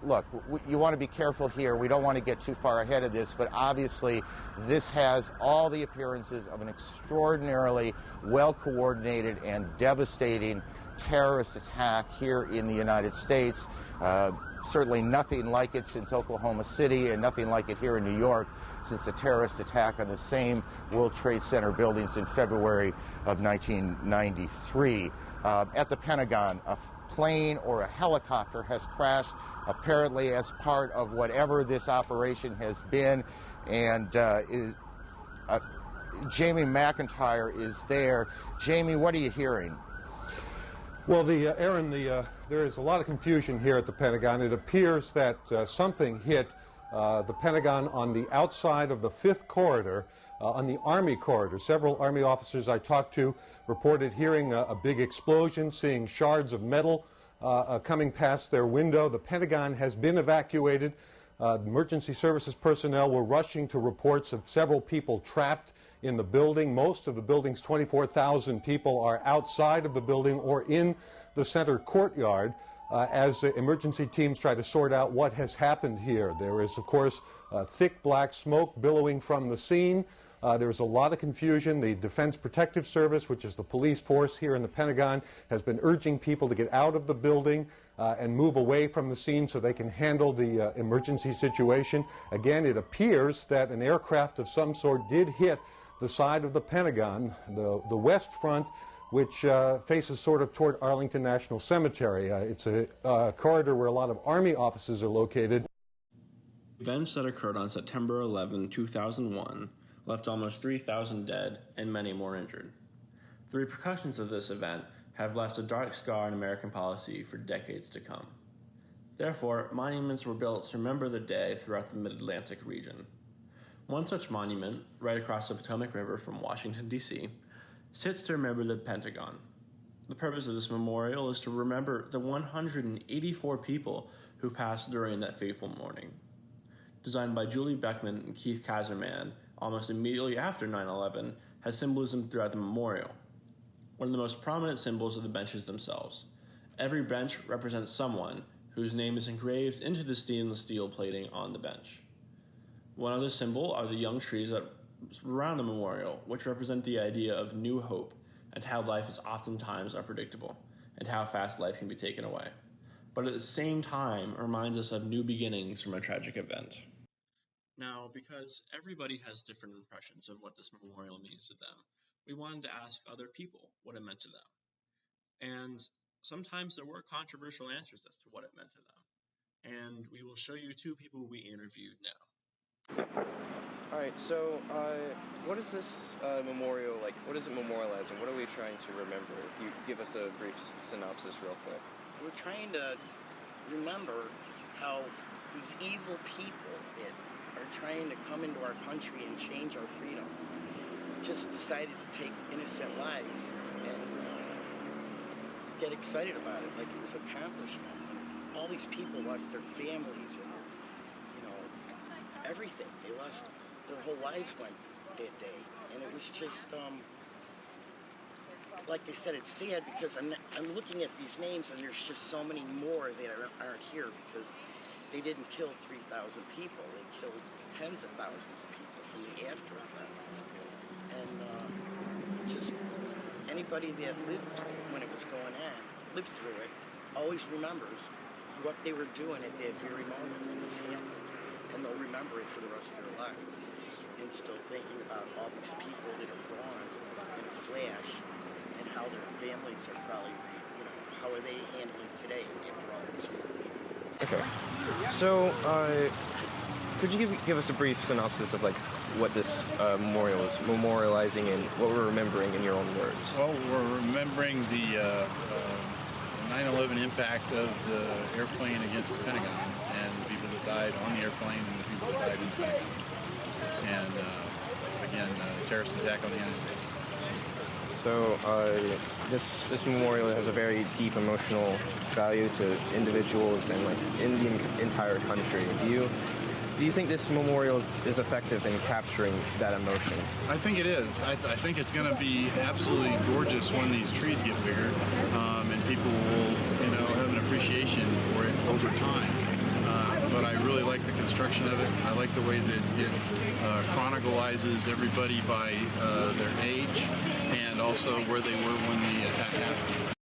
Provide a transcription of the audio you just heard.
look, you want to be careful here. We don't want to get too far ahead of this, but obviously this has all the appearances of an extraordinarily well-coordinated and devastating terrorist attack here in the United States. Certainly nothing like it since Oklahoma City, and nothing like it here in New York since the terrorist attack on the same World Trade Center buildings in February of 1993. At the Pentagon, a plane or a helicopter has crashed, apparently as part of whatever this operation has been, and Jamie McIntyre is there. Jamie, what are you hearing? Well, Aaron, there is a lot of confusion here at the Pentagon. It appears that something hit the Pentagon on the outside of the 5th corridor, on the Army corridor. Several Army officers I talked to reported hearing a big explosion, seeing shards of metal coming past their window. The Pentagon has been evacuated. Emergency services personnel were rushing to reports of several people trapped in the building. Most of the building's 24,000 people are outside of the building or in the center courtyard as emergency teams try to sort out what has happened here. There is, of course, thick black smoke billowing from the scene. There is a lot of confusion. The Defense Protective Service, which is the police force here in the Pentagon, has been urging people to get out of the building and move away from the scene so they can handle the emergency situation. Again, it appears that an aircraft of some sort did hit the side of the Pentagon, the west front, which faces sort of toward Arlington National Cemetery. It's a corridor where a lot of Army offices are located. Events that occurred on September 11, 2001 left almost 3,000 dead and many more injured. The repercussions of this event have left a dark scar in American policy for decades to come. Therefore, monuments were built to remember the day throughout the Mid-Atlantic region. One such monument, right across the Potomac River from Washington, D.C., sits to remember the Pentagon. The purpose of this memorial is to remember the 184 people who passed during that fateful morning. Designed by Julie Beckman and Keith Kaiserman almost immediately after 9/11, has symbolism throughout the memorial. One of the most prominent symbols are the benches themselves. Every bench represents someone whose name is engraved into the stainless steel plating on the bench. One other symbol are the young trees that surround the memorial, which represent the idea of new hope and how life is oftentimes unpredictable and how fast life can be taken away. But at the same time, reminds us of new beginnings from a tragic event. Now, because everybody has different impressions of what this memorial means to them, we wanted to ask other people what it meant to them. And sometimes there were controversial answers as to what it meant to them. And we will show you 2 people we interviewed now. All right, so what is this memorial like? What is it memorializing? What are we trying to remember? If you give us a brief synopsis real quick. We're trying to remember how these evil people that are trying to come into our country and change our freedoms just decided to take innocent lives and get excited about it like it was an accomplishment. And all these people lost their families and their, everything. They lost, their whole lives went that day. And it was just, like I said, it's sad because I'm looking at these names and there's just so many more that aren't here because they didn't kill 3,000 people. They killed tens of thousands of people from the after effects. And just anybody that lived when it was going on, lived through it, always remembers what they were doing at that very moment when this happened. And they'll remember it for the rest of their lives. And still thinking about all these people that are gone in a flash and how their families are probably, how are they handling today after all these years. Okay. So, could you give us a brief synopsis of what this memorial is memorializing and what we're remembering in your own words? Well, we're remembering the 9/11 impact of the airplane against the Pentagon and the people that died on the airplane and the people that died in the Pentagon. And again, terrorist attack on the United States. So this memorial has a very deep emotional value to individuals and in the entire country. Do you think this memorial is effective in capturing that emotion? I think it is. I think it's going to be absolutely gorgeous when these trees get bigger, and people will, have an appreciation for it over time. like the construction of it. I like the way that it chronicalizes everybody by their age and also where they were when the attack happened.